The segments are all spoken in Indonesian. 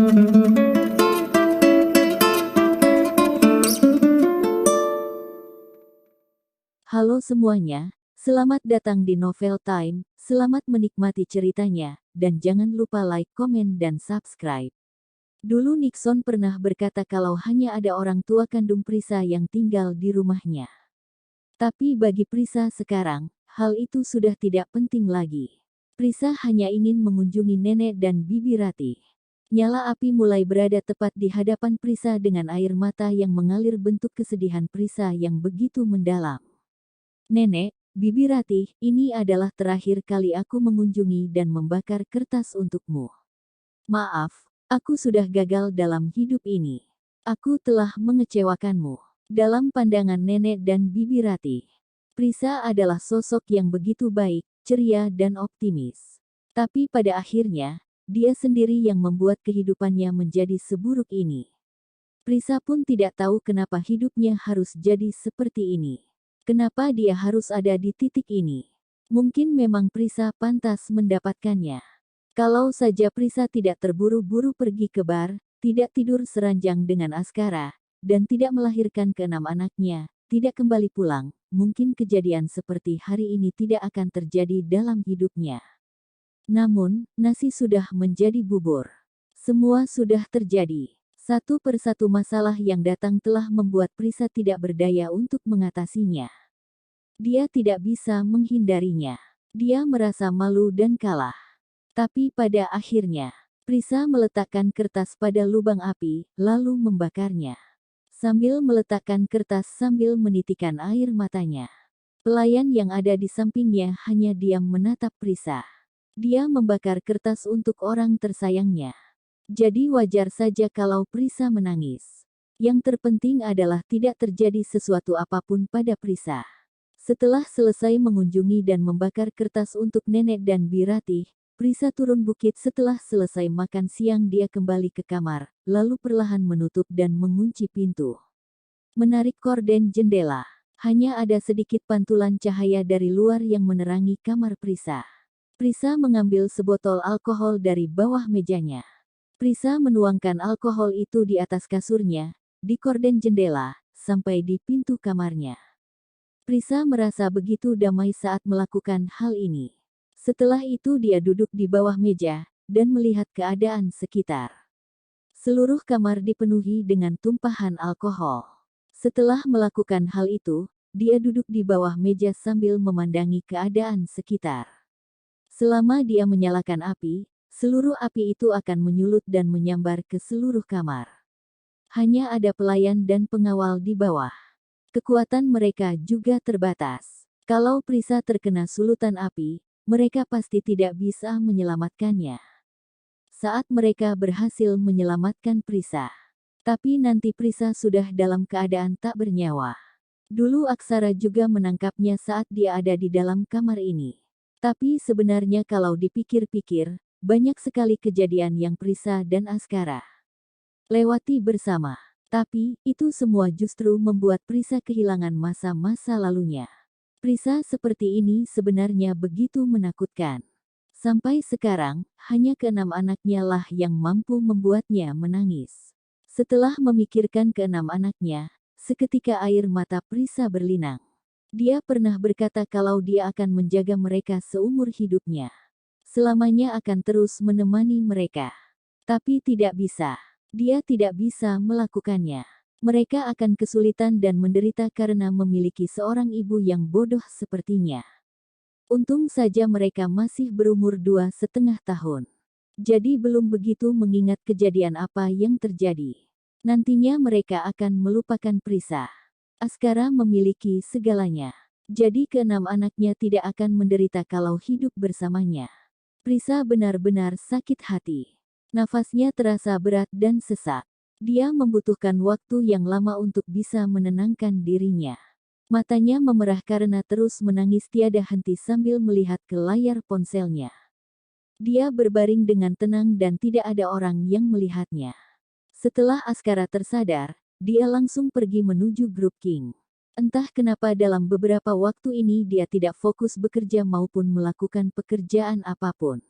Halo semuanya, selamat datang di Novel Time, selamat menikmati ceritanya, dan jangan lupa like, komen, dan subscribe. Dulu Nixon pernah berkata kalau hanya ada orang tua kandung Prisa yang tinggal di rumahnya. Tapi bagi Prisa sekarang, hal itu sudah tidak penting lagi. Prisa hanya ingin mengunjungi nenek dan Bibi Ratih. Nyala api mulai berada tepat di hadapan Prisa dengan air mata yang mengalir bentuk kesedihan Prisa yang begitu mendalam. Nenek, Bibi Ratih, ini adalah terakhir kali aku mengunjungi dan membakar kertas untukmu. Maaf, aku sudah gagal dalam hidup ini. Aku telah mengecewakanmu. Dalam pandangan nenek dan Bibi Ratih, Prisa adalah sosok yang begitu baik, ceria dan optimis. Tapi pada akhirnya, dia sendiri yang membuat kehidupannya menjadi seburuk ini. Prisa pun tidak tahu kenapa hidupnya harus jadi seperti ini. Kenapa dia harus ada di titik ini? Mungkin memang Prisa pantas mendapatkannya. Kalau saja Prisa tidak terburu-buru pergi ke bar, tidak tidur seranjang dengan Askara, dan tidak melahirkan ke-6 anaknya, tidak kembali pulang, mungkin kejadian seperti hari ini tidak akan terjadi dalam hidupnya. Namun, nasi sudah menjadi bubur. Semua sudah terjadi. Satu persatu masalah yang datang telah membuat Prisa tidak berdaya untuk mengatasinya. Dia tidak bisa menghindarinya. Dia merasa malu dan kalah. Tapi pada akhirnya, Prisa meletakkan kertas pada lubang api, lalu membakarnya. Sambil meletakkan kertas sambil menitikan air matanya. Pelayan yang ada di sampingnya hanya diam menatap Prisa. Dia membakar kertas untuk orang tersayangnya. Jadi wajar saja kalau Prisa menangis. Yang terpenting adalah tidak terjadi sesuatu apapun pada Prisa. Setelah selesai mengunjungi dan membakar kertas untuk nenek dan Bibi Ratih, Prisa turun bukit. Setelah selesai makan siang dia kembali ke kamar, lalu perlahan menutup dan mengunci pintu. Menarik korden jendela. Hanya ada sedikit pantulan cahaya dari luar yang menerangi kamar Prisa. Prisa mengambil sebotol alkohol dari bawah mejanya. Prisa menuangkan alkohol itu di atas kasurnya, di korden jendela, sampai di pintu kamarnya. Prisa merasa begitu damai saat melakukan hal ini. Setelah itu dia duduk di bawah meja, dan melihat keadaan sekitar. Seluruh kamar dipenuhi dengan tumpahan alkohol. Setelah melakukan hal itu, dia duduk di bawah meja sambil memandangi keadaan sekitar. Selama dia menyalakan api, seluruh api itu akan menyulut dan menyambar ke seluruh kamar. Hanya ada pelayan dan pengawal di bawah. Kekuatan mereka juga terbatas. Kalau Prisa terkena sulutan api, mereka pasti tidak bisa menyelamatkannya. Saat mereka berhasil menyelamatkan Prisa, tapi nanti Prisa sudah dalam keadaan tak bernyawa. Dulu Aksara juga menangkapnya saat dia ada di dalam kamar ini. Tapi sebenarnya kalau dipikir-pikir, banyak sekali kejadian yang Prisa dan Askara lewati bersama. Tapi, itu semua justru membuat Prisa kehilangan masa-masa lalunya. Prisa seperti ini sebenarnya begitu menakutkan. Sampai sekarang, hanya ke-6 anaknya lah yang mampu membuatnya menangis. Setelah memikirkan ke-6 anaknya, seketika air mata Prisa berlinang. Dia pernah berkata kalau dia akan menjaga mereka seumur hidupnya. Selamanya akan terus menemani mereka. Tapi tidak bisa. Dia tidak bisa melakukannya. Mereka akan kesulitan dan menderita karena memiliki seorang ibu yang bodoh sepertinya. Untung saja mereka masih berumur 2,5 tahun. Jadi belum begitu mengingat kejadian apa yang terjadi. Nantinya mereka akan melupakan Prisa. Askara memiliki segalanya. Jadi ke-6 anaknya tidak akan menderita kalau hidup bersamanya. Prisa benar-benar sakit hati. Nafasnya terasa berat dan sesak. Dia membutuhkan waktu yang lama untuk bisa menenangkan dirinya. Matanya memerah karena terus menangis tiada henti sambil melihat ke layar ponselnya. Dia berbaring dengan tenang dan tidak ada orang yang melihatnya. Setelah Askara tersadar, dia langsung pergi menuju grup King. Entah kenapa dalam beberapa waktu ini dia tidak fokus bekerja maupun melakukan pekerjaan apapun.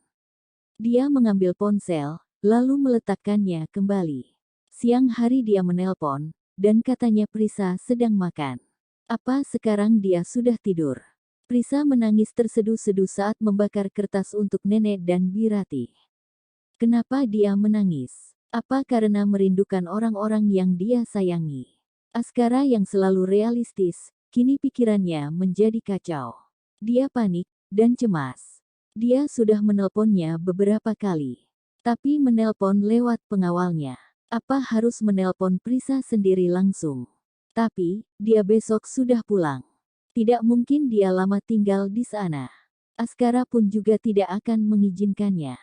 Dia mengambil ponsel, lalu meletakkannya kembali. Siang hari dia menelpon, dan katanya Prisa sedang makan. Apa sekarang dia sudah tidur? Prisa menangis terseduh-seduh saat membakar kertas untuk nenek dan Birati. Kenapa dia menangis? Apa karena merindukan orang-orang yang dia sayangi? Askara yang selalu realistis, kini pikirannya menjadi kacau. Dia panik dan cemas. Dia sudah menelponnya beberapa kali, tapi menelpon lewat pengawalnya. Apa harus menelpon Prisa sendiri langsung? Tapi, dia besok sudah pulang. Tidak mungkin dia lama tinggal di sana. Askara pun juga tidak akan mengizinkannya.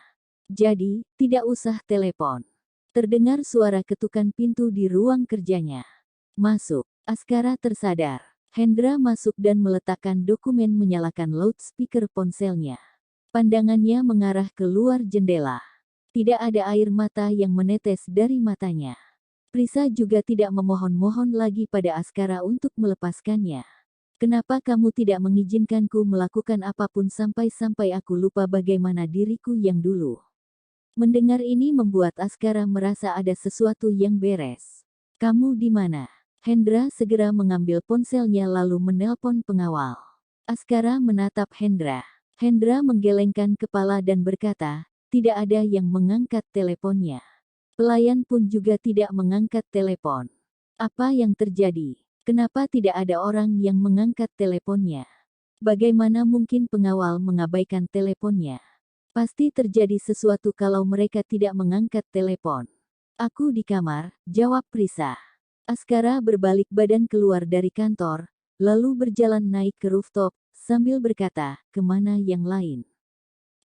Jadi, tidak usah telepon. Terdengar suara ketukan pintu di ruang kerjanya. Masuk. Askara tersadar. Hendra masuk dan meletakkan dokumen menyalakan loudspeaker ponselnya. Pandangannya mengarah ke luar jendela. Tidak ada air mata yang menetes dari matanya. Prisa juga tidak memohon-mohon lagi pada Askara untuk melepaskannya. Kenapa kamu tidak mengizinkanku melakukan apapun sampai-sampai aku lupa bagaimana diriku yang dulu? Mendengar ini membuat Askara merasa ada sesuatu yang beres. Kamu di mana? Hendra segera mengambil ponselnya lalu menelpon pengawal. Askara menatap Hendra. Hendra menggelengkan kepala dan berkata, tidak ada yang mengangkat teleponnya. Pelayan pun juga tidak mengangkat telepon. Apa yang terjadi? Kenapa tidak ada orang yang mengangkat teleponnya? Bagaimana mungkin pengawal mengabaikan teleponnya? Pasti terjadi sesuatu kalau mereka tidak mengangkat telepon. Aku di kamar, jawab Prisa. Askara berbalik badan keluar dari kantor, lalu berjalan naik ke rooftop, sambil berkata, kemana yang lain?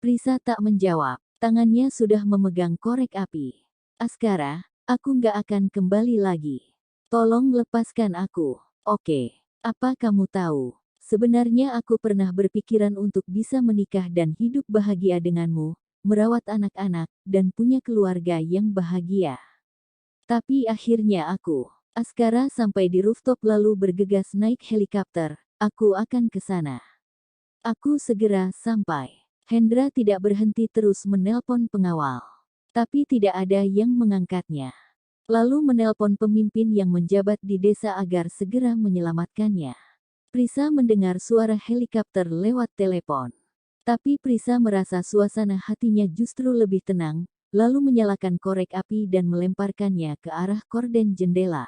Prisa tak menjawab, tangannya sudah memegang korek api. Askara, aku nggak akan kembali lagi. Tolong lepaskan aku. Oke, apa kamu tahu? Sebenarnya aku pernah berpikiran untuk bisa menikah dan hidup bahagia denganmu, merawat anak-anak, dan punya keluarga yang bahagia. Tapi akhirnya Askara sampai di rooftop lalu bergegas naik helikopter, aku akan ke sana. Aku segera sampai. Hendra tidak berhenti terus menelpon pengawal. Tapi tidak ada yang mengangkatnya. Lalu menelpon pemimpin yang menjabat di desa agar segera menyelamatkannya. Prisa mendengar suara helikopter lewat telepon. Tapi Prisa merasa suasana hatinya justru lebih tenang, lalu menyalakan korek api dan melemparkannya ke arah korden jendela.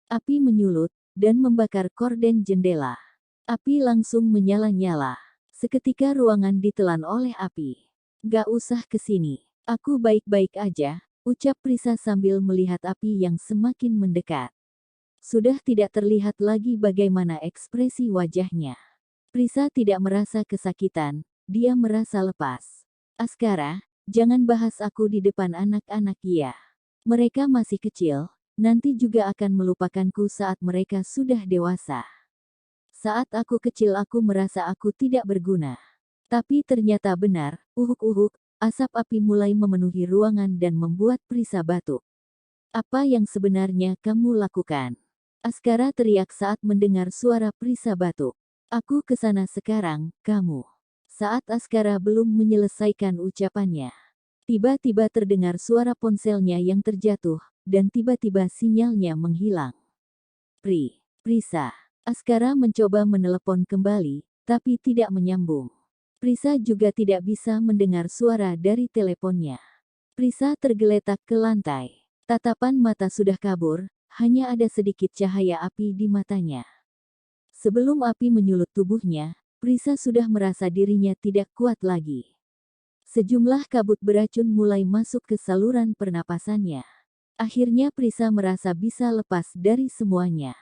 Api menyulut, dan membakar korden jendela. Api langsung menyala-nyala. Seketika ruangan ditelan oleh api. Gak usah kesini, aku baik-baik aja, ucap Prisa sambil melihat api yang semakin mendekat. Sudah tidak terlihat lagi bagaimana ekspresi wajahnya. Prisa tidak merasa kesakitan, dia merasa lepas. Askara, jangan bahas aku di depan anak-anak ya. Mereka masih kecil, nanti juga akan melupakanku saat mereka sudah dewasa. Saat aku kecil aku merasa aku tidak berguna. Tapi ternyata benar, uhuk-uhuk, asap api mulai memenuhi ruangan dan membuat Prisa batuk. Apa yang sebenarnya kamu lakukan? Askara teriak saat mendengar suara Prisa batuk. Aku kesana sekarang, kamu. Saat Askara belum menyelesaikan ucapannya. Tiba-tiba terdengar suara ponselnya yang terjatuh, dan tiba-tiba sinyalnya menghilang. Prisa. Askara mencoba menelepon kembali, tapi tidak menyambung. Prisa juga tidak bisa mendengar suara dari teleponnya. Prisa tergeletak ke lantai. Tatapan mata sudah kabur, hanya ada sedikit cahaya api di matanya. Sebelum api menyulut tubuhnya, Prisa sudah merasa dirinya tidak kuat lagi. Sejumlah kabut beracun mulai masuk ke saluran pernapasannya. Akhirnya Prisa merasa bisa lepas dari semuanya.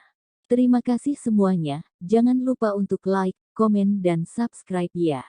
Terima kasih semuanya, jangan lupa untuk like, komen dan subscribe ya.